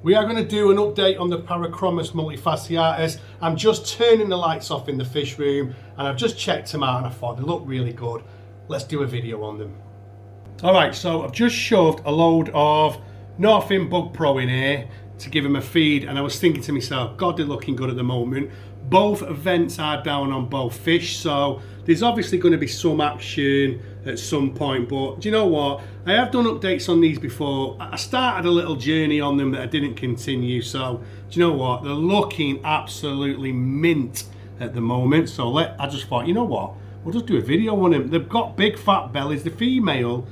We are going to do an update on the Parachromis Multifasciatus. I'm just turning the lights off in the fish room and I've just checked them out and I thought they look really good. Let's do a video on them. Alright, so I've just shoved a load of Norfin Bug Pro in here to give them a feed, and I was thinking to myself, God, they're looking good at the moment. Both vents are down on both fish, so there's obviously going to be some action at some point, but do you know what? I have done updates on these before. I started a little journey on them that I didn't continue, so do you know what? They're looking absolutely mint at the moment, so I just thought, you know what? We'll just do a video on them. They've got big fat bellies. The female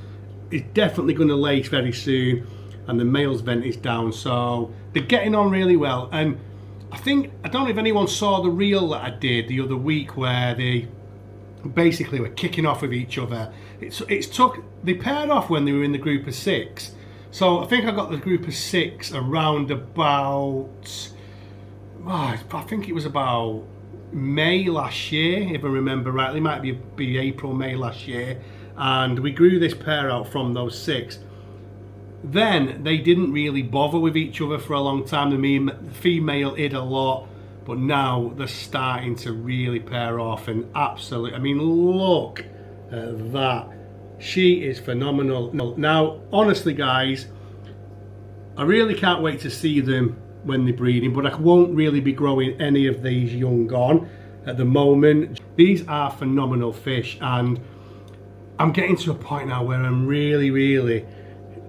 is definitely going to lay very soon, and the male's vent is down, so they're getting on really well. And I don't know if anyone saw the reel that I did the other week where they basically were kicking off with each other. They paired off when they were in the group of 6. So I think I got the group of 6 around about, I think it was about May last year, if I remember rightly. It might be April, May last year. And we grew this pair out from those 6. Then they didn't really bother with each other for a long time. The female hid a lot, but now they're starting to really pair off, and absolutely, I mean, look at that. She is phenomenal. Now, honestly, guys, I really can't wait to see them when they're breeding, but I won't really be growing any of these young on at the moment. These are phenomenal fish, and I'm getting to a point now where I'm really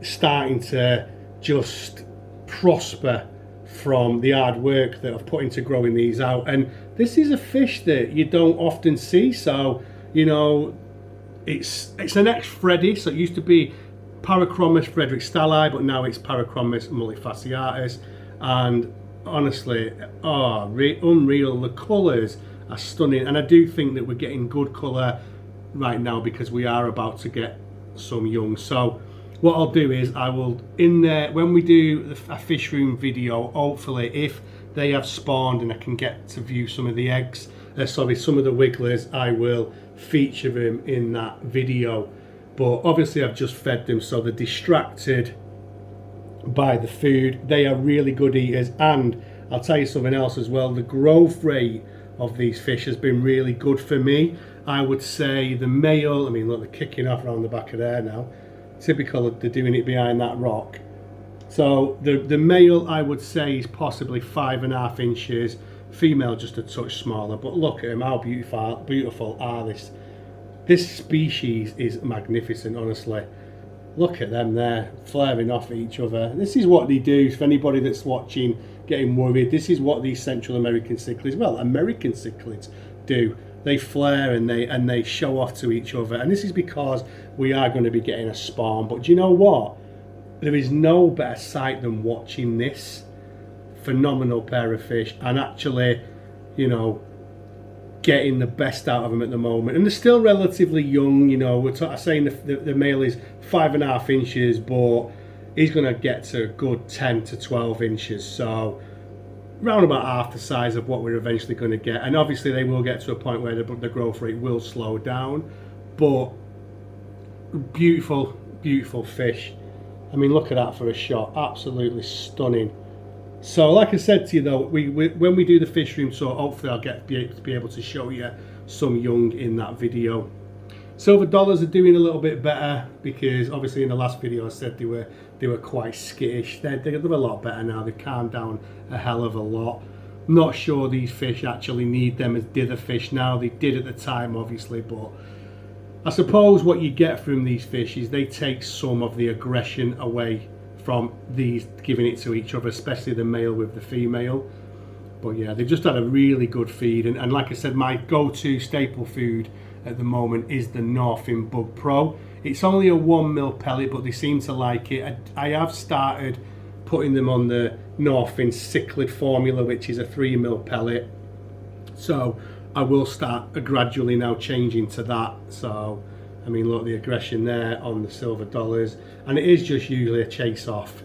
starting to just prosper from the hard work that I've put into growing these out. And this is a fish that you don't often see, so you know, it's an ex-Freddy, so it used to be Parachromis Freidrichsthalii, but now it's Parachromis Multifasciatus. And honestly, unreal. The colours are stunning, and I do think that we're getting good colour right now because we are about to get some young. So what I'll do is I will, in there, when we do a fish room video, hopefully if they have spawned and I can get to view some of the eggs, some of the wigglers, I will feature them in that video. But obviously I've just fed them, so they're distracted by the food. They are really good eaters, and I'll tell you something else as well. The growth rate of these fish has been really good for me. I would say the male, I mean look, they're kicking off around the back of there now. Typical, they're doing it behind that rock. So the male, I would say, is possibly 5.5 inches. Female just a touch smaller, but look at them, how beautiful are this. This species is magnificent, honestly. Look at them there, flaring off at each other. This is what they do. For anybody that's watching, getting worried, this is what these Central American cichlids, well, American cichlids do. They flare and they show off to each other, and this is because we are going to be getting a spawn. But do you know what? There is no better sight than watching this phenomenal pair of fish and actually, you know, getting the best out of them at the moment. And they're still relatively young, you know. We're saying the male is 5.5 inches, but he's going to get to a good 10 to 12 inches. So round about half the size of what we're eventually going to get. And obviously they will get to a point where the growth rate will slow down, but beautiful fish. I mean, look at that for a shot, absolutely stunning. So like I said to you though, when we do the fish room, so hopefully I'll be able to show you some young in that video. Silver dollars are doing a little bit better because obviously in the last video I said they were quite skittish. They're a lot better now. They've calmed down a hell of a lot. Not sure these fish actually need them as dither fish now. They did at the time, obviously, but I suppose what you get from these fish is they take some of the aggression away from these giving it to each other, especially the male with the female. But yeah, they've just had a really good feed, and like I said, my go-to staple food at the moment is the Norfin Bug Pro. It's only a 1 mil pellet, but they seem to like it. I have started putting them on the Norfin cichlid formula, which is a 3 mil pellet. So I will start gradually now changing to that. So I mean, look, the aggression there on the silver dollars, and it is just usually a chase off.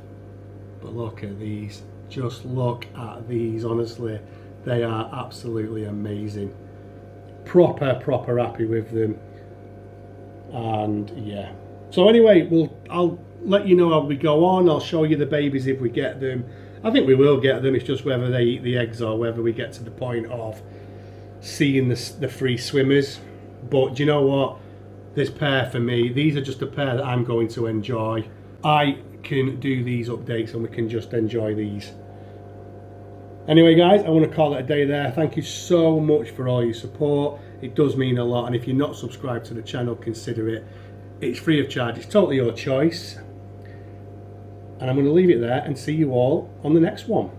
But look at these, just look at these, honestly, they are absolutely amazing. Proper happy with them. And yeah, so anyway, I'll let you know how we go on. I'll show you the babies if we get them, I think we will get them. It's just whether they eat the eggs or whether we get to the point of seeing the free swimmers. But do you know what? This pair for me, these are just a pair that I'm going to enjoy. I can do these updates and we can just enjoy these. Anyway guys, I want to call it a day there. Thank you so much for all your support. It does mean a lot, and if you're not subscribed to the channel, consider it. It's free of charge, it's totally your choice. And I'm going to leave it there and see you all on the next one.